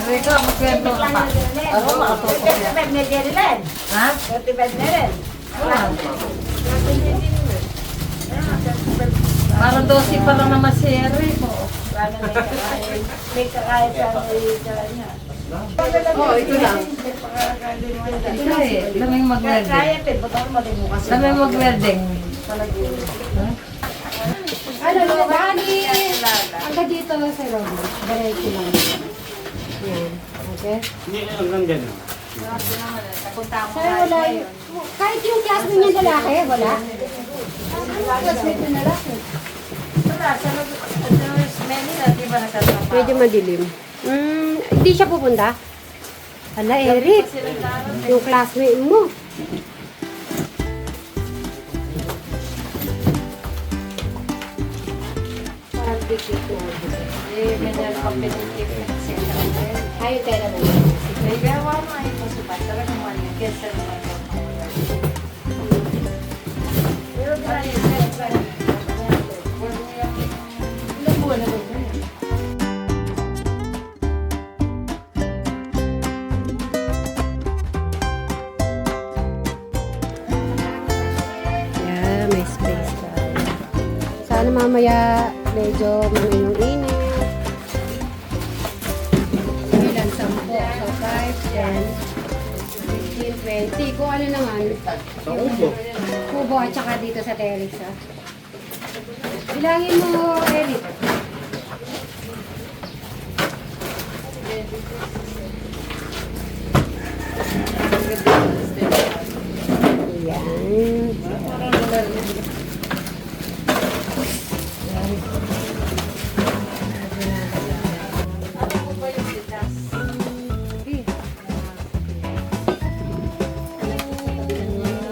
Enrico, magkwento ka pa. Ako, makatutok yan. Ha? Parang 12 pa lang naman si Enrico. May kakaya sa niya. Oo, ito lang. Ito eh, lamang mag-welding. Kaya, pero ba't ako malimukas? Lamang mag-welding. Ano, bali, hanggang dito sa lobby. Diretso lang. Yan. Okay? Hindi, hanggang gano'n. Sir, wala yung... Kahit yung classmate niya lalaki, wala? Classmate niya lalaki. Wala, sa nurse Manila, di ba nagtatrabaho? Medyo madilim. Hindi siya pupunta? Ala, Eric. Yung classmate mo. Parang ticket na. Eh, ganyan competitive center. Ayaw tayo na mo. May gawa mo ay pasupan. Talagang mali. Kesa naman. Pero grabe, ilang buwan na ba ito? Yeah, may space tayo. Sana mamaya medyo mainong-init. Ilan? 10. So, 5, 10, 15, 20. Kung ano naman. Kubo at saka dito sa terrace. Ah. Bilangin mo, Eric. Yan.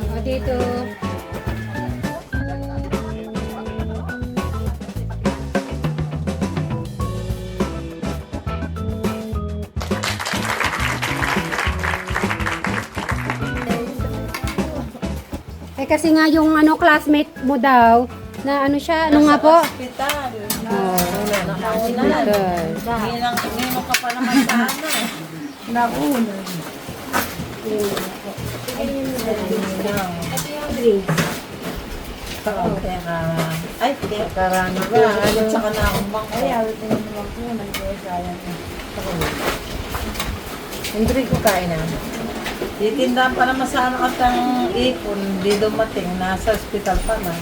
O dito. Eh kasi nga yung ano classmate mo daw na ano siya, ano nga po? Hospital. Oh, Hospital. Ninong ka pa naman sa ano eh. Nauna. Ito yung drinks. Teka. Ay, teka rano ba? Ano tsaka na akong bangko. Ay, awit na yung naman po. Nag-sayang. Hindi ko kain na. Titindahan pa naman sa ano katang ipon. Di dumating. Nasa hospital pa na.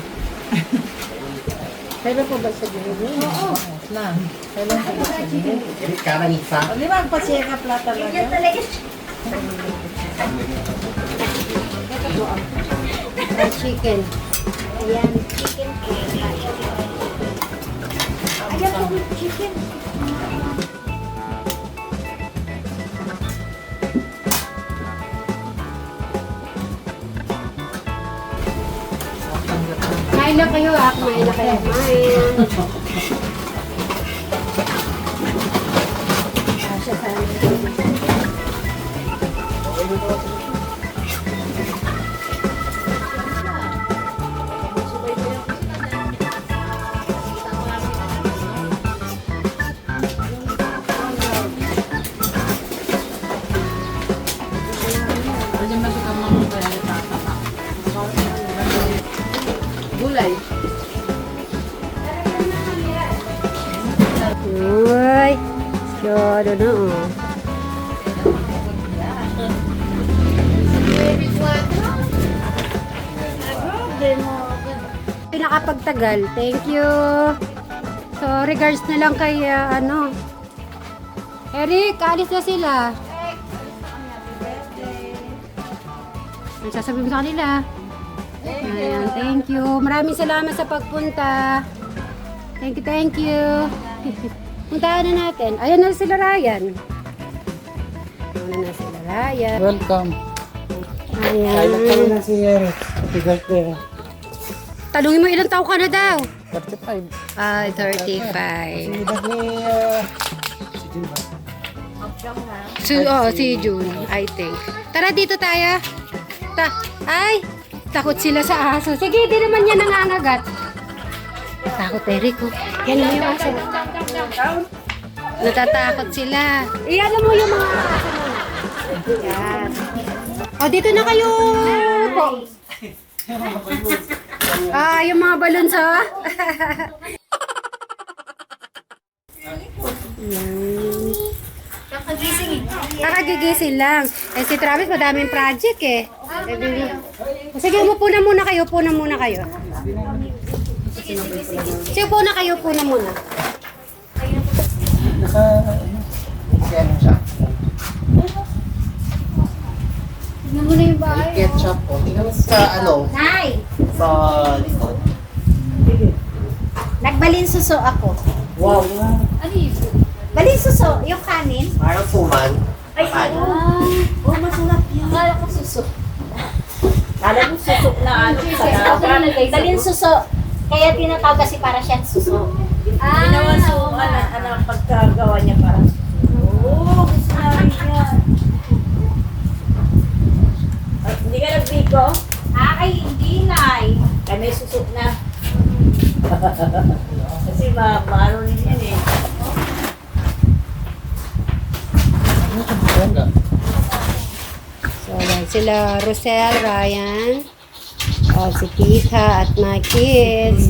Kailan po ba sa Gino? Oo. Na. Kailan ko ba siya? Hindi ka lang isa. O, di ba ang pa-check up lang talaga? Fried chicken. Ayan, chicken cake. Ayan po, chicken. Kain na kayo ah. Kumain na kayo. Kumain. Kasya sa Gulay. Uy. Siyado na oh. Nakapagtagal. Thank you. So, regards na lang kay, ano. Eric, alis na sila. Ang sasabihin mo sa kanila. Ayan, thank you. Maraming salamat sa pagpunta. Thank you, thank you. Puntahan na natin. Ayan na sila Ryan. Ayan na sila Ryan. Welcome. Ayan. na si Eric. Happy birthday. Tanungin mo ilang taon ka na daw? 35. Ah, 35. Edad ni si Jim ba? Si June, I think. Tara dito tayo. Ay, takot sila sa aso. Sige, di naman yan nangangagat. Takot, Eric. Oh. Yan yung aso. Natatakot sila. Iyan mo yung mga aso mo. Yan. O, dito na kayo po. Yung mga balon sa... Kakagigising lang. Eh, si Travis, madaming project eh. Sige, umupo na muna kayo. Upo na muna kayo. Sige, upo na kayo. Upo na muna. Naka, ano siya? Tignan mo na yung bahay. Ketchup o. Tingnan mo sa ano? Nay! Sa likod. Nagbalinsuso ako. Wow. Balinsuso, yung kanin. Parang suman. Ay, oh, masarap yan. Kala ko suso. Kala mo suso na ano. Balinsuso. Kaya tinatawag kasi para siyang suso. Ginawa so, ano, pagkagawa niya parang. Oo, gusto namin yan. Hindi ka nagbigo? Ay, hindi, Nay. Kami susok na. Kasi maano rin yan eh. So, yan sila Rosel, Ryan, si Tita at my kids.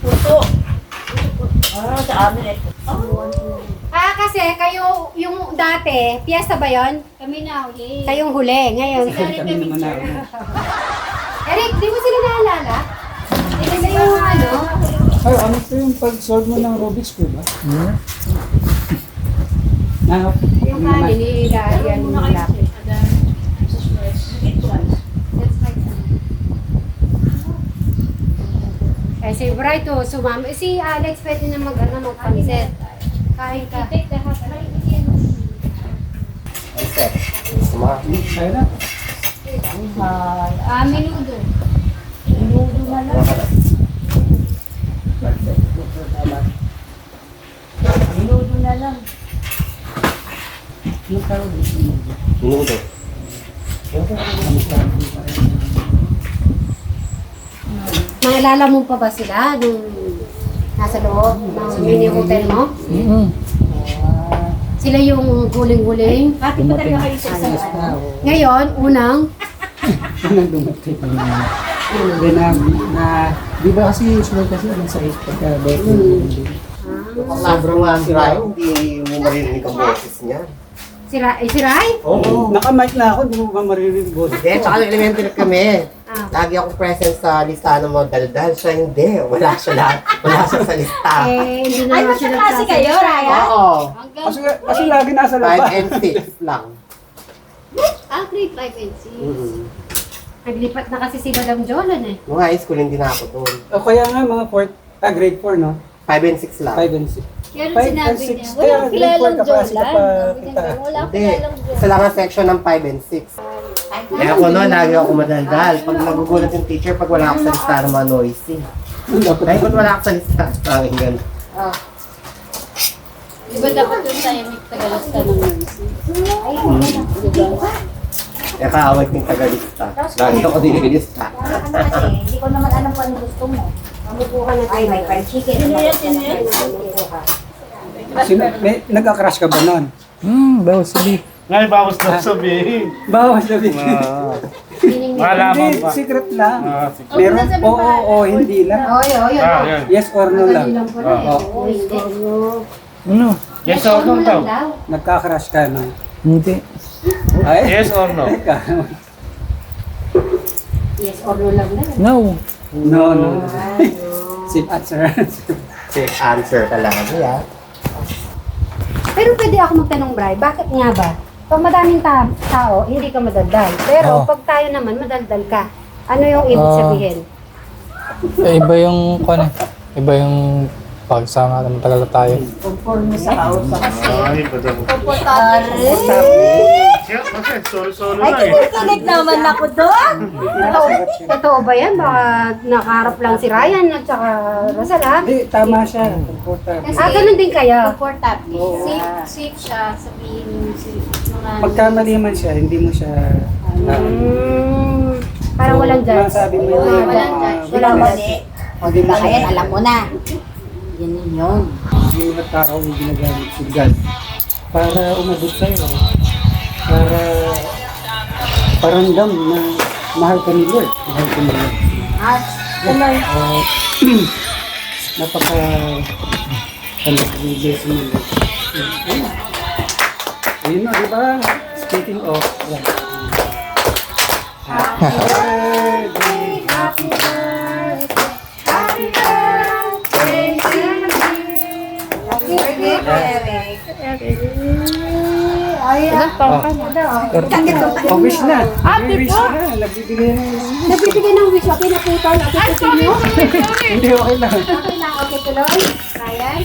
Puso. Sa amin eh. Kasi kayo, yung dati, piyesta ba yon? Kami na, okay. Kayong huli, ngayon. Kami naman na. Eric, di mo sila naalala? Kasi yung ano, Ay, ano ito yung pag-solve mo ng Rubik's Cube, ba? yung kanin, nilagyan mo ng lap. Eh, si Brighto, sumama. Si Alex, pwede na mag-pansit. Kain ka. Ay, sir. Kaya na. Menudo. Minudo na lang. Minuto. Maalala mo pa ba sila nung nasa loob ng mini hotel mo? Sila yung huling-huling. Pati pa talaga kayo sa isang Ngayon, unang, Unang dumating. Then, di ba kasi usual kasi ang size pagka-birthday. Sobrang sira hindi mo maririnig ang boses niya. si Rai? Oo. Naka-mic na ako, di mo ba maririnig boses? Hindi, tsaka nung elementary kami. Ah. Lagi akong present sa listahan ng mga daldal. Siya hindi. Wala siya lahat. Wala siya sa listahan. Hindi na Ay, naman sila magkaklase kayo, Raya? Oo. Kasi lagi nasa 5 labas. and 6 lang. grade 5 and 6. Mm-hmm. Naglipat na kasi si Madam Jolan eh. Nung high school, hindi na ako doon. O kaya nga mga grade 4, no? 5 and 6 lang. 5 and 6. Yan 5 ang and sinabi 6. niya. Kaya Walang grade 4 kilalang ka klase ka Jolan. pa Sabi kita. niya, Walang Hindi. kilalang Jolan. Isa lang ang section ng 5 and 6. Kaya ako noon, lagi ako madaldal. Pag nagugulat yung teacher, pag wala ako sa listahan ng mga noisy. Dahil kung wala ako sa listahan, tawing gano'n. Diba dapat yung tahimik tagalas ka ng Kaya kaaway ko yung tagalista. Lagi ako dinilista. Ano kasi, hindi ko naman alam kung ano gusto mo. Mamukuha na Ay, may fried chicken. Sino yan? Sino yan? Nagka-crush ka ba nun? Bawas sabi. Ngay, bawas na sabihin. Bawas sabi. Malaman Hindi, pa. secret lang. Secret. Meron, oo, hindi lang. Yan. Yes or no lang. Oo, hindi. Ano? Yes or no daw? Nagka-crush ka nun. Hindi. Ay, Yes or no? Yes or no lang na. No. No, no. Safe answer. Safe answer talaga. Yeah. Pero pwede ako magtanong, Bri, bakit nga ba? Pag madaming tao, hindi ka madaldal. Pero Oh. pag tayo naman, madaldal ka. Ano yung ibig sabihin? Iba yung, iba yung pagsama natin, matagal na tayo. Conforme sa kausap. Ay, iba daw. Sorry Ay, kinikilig naman ako doon. Totoo ba yan? Baka nakaharap lang si Ryan at saka Rosal, ha? Hindi, tama siya. Important. Ganun din kayo. Comfortable. Oo. Safe siya, sabihin mga... Pagkamali man siya, hindi mo siya... Parang walang judge. Masabi mo yung Walang judge. Walang weakness. mali. O di ba ngayon, alam mo na. Yan yun. Yung mga tao yung ginagamit si God para umabot sa'yo. Para paramdam na mahal ka ni Lord. Mahal ka ni Lord. At, tuloy. Napaka bless mo Lord. Ayun na, di ba? Speaking of, yeah. Happy birthday, happy birthday, happy birthday to you. Happy birthday, Eric. Ilang taon ka na? Oh, wish na. May wish na. Nagbibigay na. Nagbibigay ng wish. Okay na po ito. Nakitutin nyo. Hindi, okay lang. Okay lang. Okay tuloy. Ryan?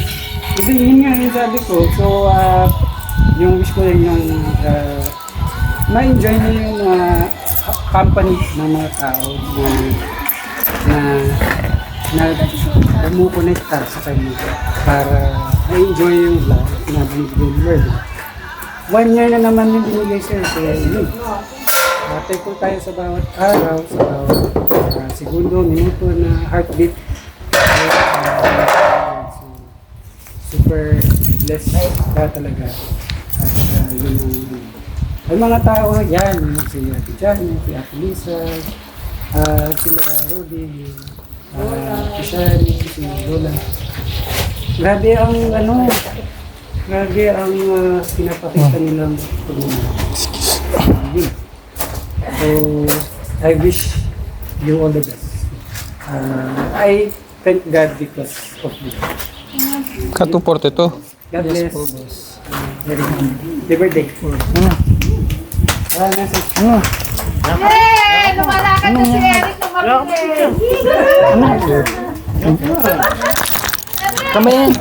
Kasi yun nga yung sabi ko. So, yung wish ko lang yung ma-enjoy na yung company ng mga tao na kumukonekta sa kanya para ma-enjoy yung vlog na binibigay ni Lord. 1 year na naman yung binigay sir. Kaya yun. Thankful tayo sa bawat araw, sa bawat segundo, minuto na heartbeat. So, super blessed ka talaga. At yun ang mga tao yan, si Ate Janet, si Ate Lisa, sila Rudy, si Shani, si Lola. Grabe ang pinapakita nilang pagmamahal. So, I wish you all the best. I thank God because of you. Ka-242. God bless. Happy birthday. Lumalakad na si Eric. Kamayan.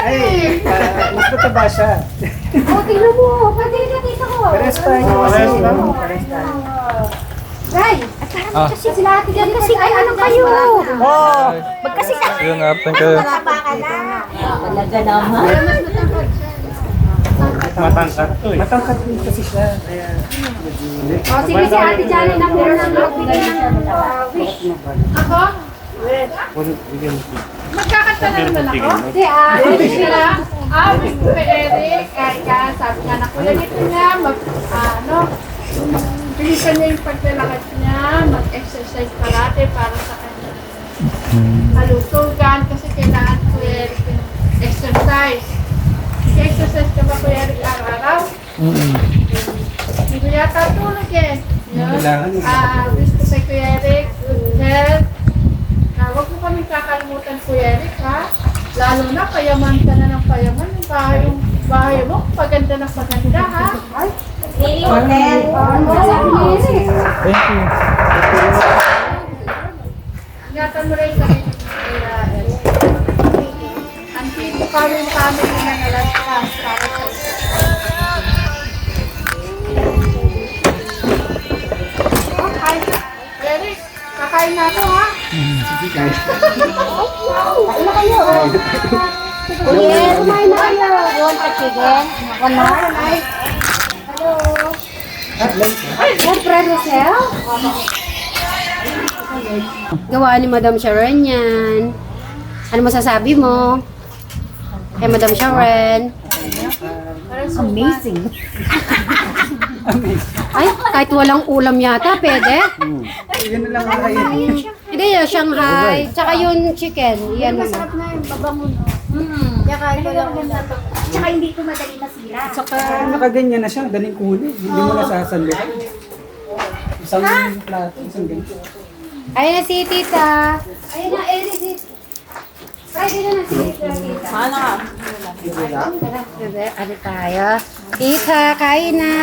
Ay, mas mataba siya. O, tingnan mo. Pati na dito ko. Pares tayo. Ray, kasi sila ate dyan kasi ay ano kayo? Magkasi ka. Yun, apen kayo. Mataba ka na. Talaga naman. Matangkat din kasi siya. Kaya, O, sige si ate Janet na muna ng magbigay ng wish. Ako? Magkakatanan naman ako. Hindi Wish nila, wish ko kay Eric, sabi nga na kuya nito niya, bilisan niya yung paglalakad niya, mag-exercise parate para sa kanya. Malusugan kasi kailangan kuya Eric yung exercise. Exercise ka ba kuya Eric araw-araw? Hindi ko yata tulog eh. kailangan Wish ko kay kuya Eric, good health. Huwag mo kaming kakalimutan kuya Eric ha. Lalo na payaman ka na ng payaman. Yung bahay mo, paganda na paganda ha. Lily Hotel. Thank you. Ingatan mo rin sa kuya Eric. Antito kami na nalastas para sa okay. Eric, kakain na ako ha. Ano kayo? Kuya, kumain na kayo. You want a chicken? Ako na. Hello. Siyempre, Rosel. Gawa ni Madam Sharon yan. Ano masasabi mo? Kay Madam Sharon. Amazing. Ay, kahit walang ulam yata, pwede? yun na lang kayo. Hindi, yung Shanghai. Tsaka yung chicken. Yan naman. Masarap na yung babangon. Tsaka ito lang. Tsaka hindi ko madali masira. Saka nakaganyan na siya, daling kunin. Hindi mo nasasalo. Isang plato, isang ganito. Ayun na si Tita. Ayun na, si Friday na si Tita. Ano ka? Tara, ano tayo? Tita, kain na.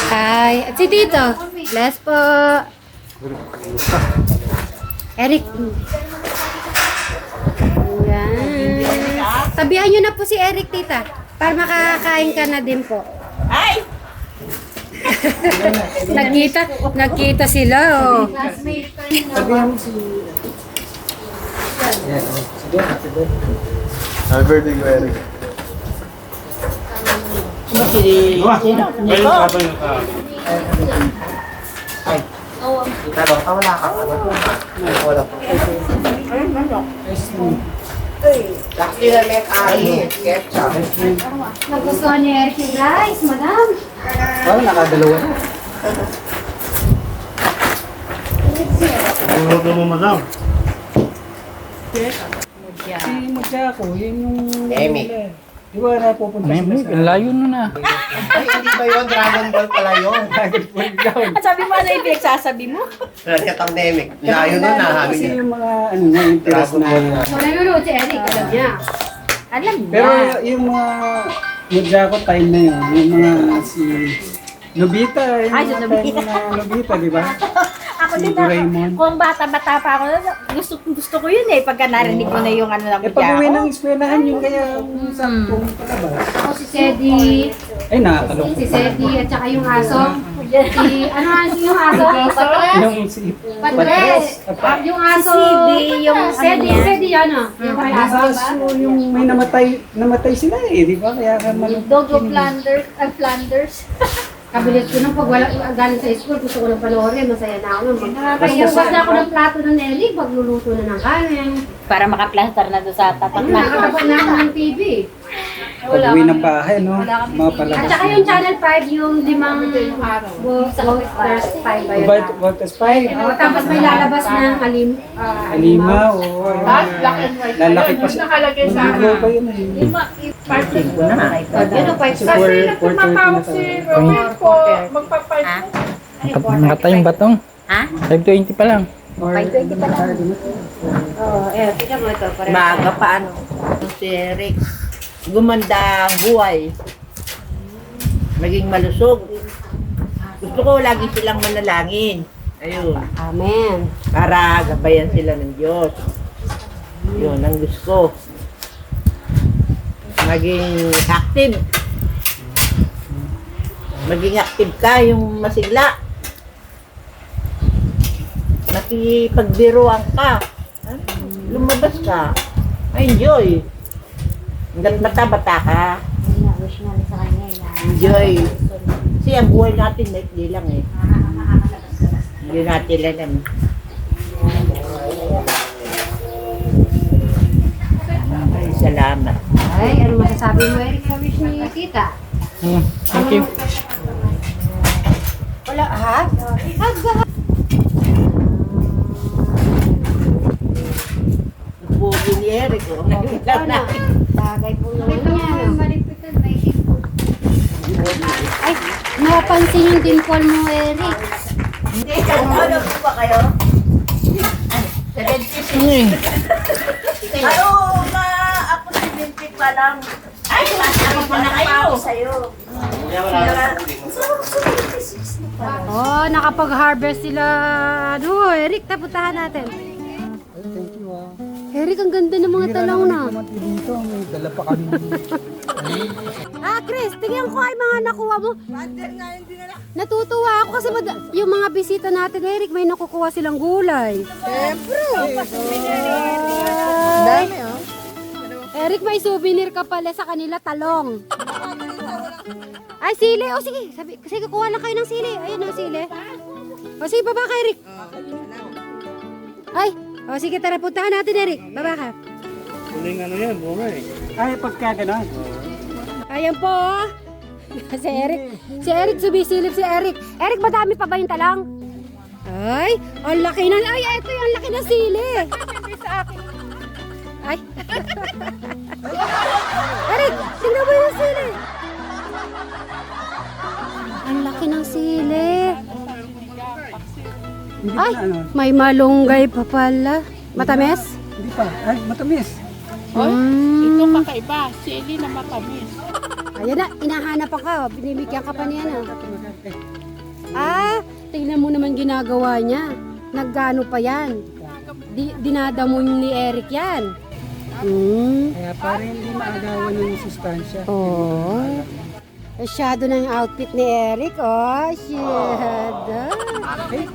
Hi. At si Tito. Bless po. Eric. Ayan. Tabihan nyo na po si Eric, Tita. Para makakain ka na din po. Ay! Nagkita sila, oh. Sabihan mo si... Yeah, sige, happy birthday. Happy birthday, Eric. Ay, kita daw, wala ka. Wala po. Laki na may kain. Ketchup. Nagustuhan ni Eric yung rice, madam. Oh, nakadalawa na. Luto mo, madam. Si Mujako, yun yung... Amy. Di ba napupunta sila Meme, sa... ang layo nun ah. Ay, hindi ba yun? Dragon Ball pala yun. Dragon Ball down. At sabi mo, ano yung pinagsasabi mo? Pandemic. Layo nun na. Kasi yung mga, ano na, interest Dragon Ball na... na. So, naluluto si Eric, alam niya. Alam niya. Pero yung mga Mujako time na yun, yung mga si Nobita, yung Ay, si mga Nobita. time na Nobita, di ba? Ako Si din Doraemon. kung bata-bata pa ako, gusto ko yun eh. Pagka narinig ko na yung ano na Eh, pag-uwi ng eskwelahan yun, kaya sampung palabas. Ako si Sedi, Ay, nakakalok. si Sedi, at saka yung aso. Si, ano aso yung aso? Yung si... Patres. Yung aso. Si Sedi, yung Sedi, ano niya. Sedi, ano? Yung may aso, diba? Aso, yung may namatay sila eh, di ba? Kaya ka malungkot. Dog of Flanders. Kabilis ko nung pag wala galing sa school, gusto ko nang panoorin, masaya na ako. Paghugas na ako ng plato ng Nelly, pagluluto na ng kanin. Para makaplaster na doon sa tapat na. Nakatapat na ako ng TV. Pag-uwi ng bahay, no? Mga At palabas. saka yung Channel 5, yung limang Walters 5 ba yun? Walters Pie. Tapos may lalabas ng Alima, oo. Black and white. Lalaki pa Yun, siya. nakalagay sa Ligo pa yun eh. Yun o, 5 Kasi Kasi 4:30 nung tumatawag si Robert po, magpapalit po. Nakatay yung batong. Ha? 5:20 pa lang. Or, Oo, tingnan mo ito. Maaga pa ano. Si Eric. Gumanda ang buhay. Maging malusog. Gusto ko lagi silang manalangin. Ayun. Amen. Para gabayan sila ng Diyos. Yun ang gusto ko. Maging active. Maging active ka, yung masigla. Nakipagbiruan ka. Ha? Lumabas ka. Enjoy. Hanggat bata-bata ka. Wish nga sa kanya na. Enjoy. Kasi ang buhay natin, hindi lang eh. Hindi natin alam. Ay, salamat. Ay, ano masasabi mo, Eric, sa wish ni Tita? Thank you. Wala, ha? Bugi ni Eric, oh. Nakita Ano? natin. Bagay po naman niya, no? Ay, napansin yung dimple mo, Eric. Hindi, ano po ba kayo? Ano, ako si Binti pa lang. Ay, ako pa na kayo. Sa'yo. Oh, nakapag-harvest sila. Ano, Eric, tapuntahan natin. thank you ah. Eric, ang ganda ng mga talong na. Kumati dito, may dala pa kami. Ah, Chris, tingnan ko ay mga nakuha mo. Natutuwa ako kasi yung mga bisita natin, Eric, may nakukuha silang gulay. Siyempre. Dami, oh. Eric, may souvenir ka pala sa kanila, talong. Ay, sili. O, sige. Sige, kuha lang kayo ng sili. Ayun, o, sili. O, sige, baba ka, Eric. Ay, o, sige, tara, puntahan natin, Eric. Baba ka. Huling ano yan, bunga eh. Ay, pagka gano'n. Ayan po. Si Eric, sumisilip si Eric. Eric, madami pa ba yung talang? Ay, ang laki na. Ay, ito yung laki na sili. Ay. Eric, tingnan mo yung sili. Ang laki ng sili. Hindi Ay, pa ano. may malunggay pa pala. Matamis? Hindi pa. Ay, matamis. Ito kakaiba, sili na matamis. Ayan na, inahanap ka. Binibigyan ka pa niya na. Ah, tingnan mo naman ginagawa niya. Naggano pa yan. Dinadamon ni Eric yan. Kaya parang hindi maagawan yung sustansya. Oh. Masyado na yung outfit ni Eric. Oh, shit. Eh,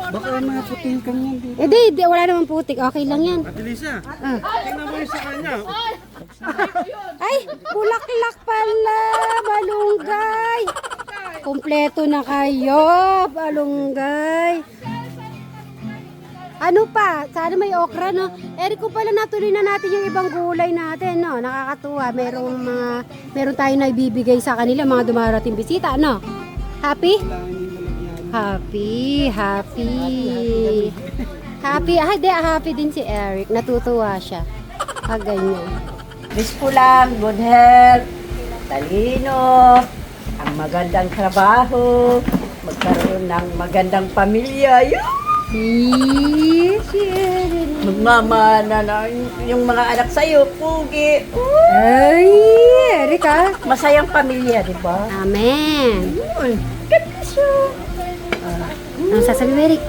baka mga puting kang yan dito. Eh, di, wala naman putik. Okay lang yan. Ate Lisa, Ah. tingnan mo yung sa kanya. Ay, bulaklak pala, malunggay. Kompleto na kayo, malunggay. Ano pa? Sana may okra, no? Eric, kung pala natuloy na natin yung ibang gulay natin, no? Nakakatuwa. Meron tayo na ibibigay sa kanila, mga dumarating bisita, no? Happy? Happy. Happy. Happy din si Eric. Natutuwa siya. Ganyan. Wish ko lang, good health, talino, ang magandang trabaho, magkaroon ng magandang pamilya. Magmamana na yung mga anak sa'yo, pugi. Ay, Eric, ah. Masayang pamilya, di ba? Amen. Ano sasabi mo, Eric?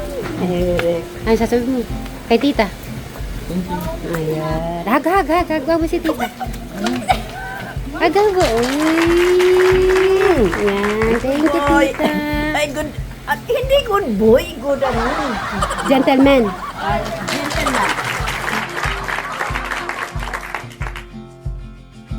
Ano sasabi mo? Kay tita? Ayan. Hag mo si tita. Hag mo. Ayan. Thank you, tita. Ay, good. At hindi good boy, good ano. Gentleman.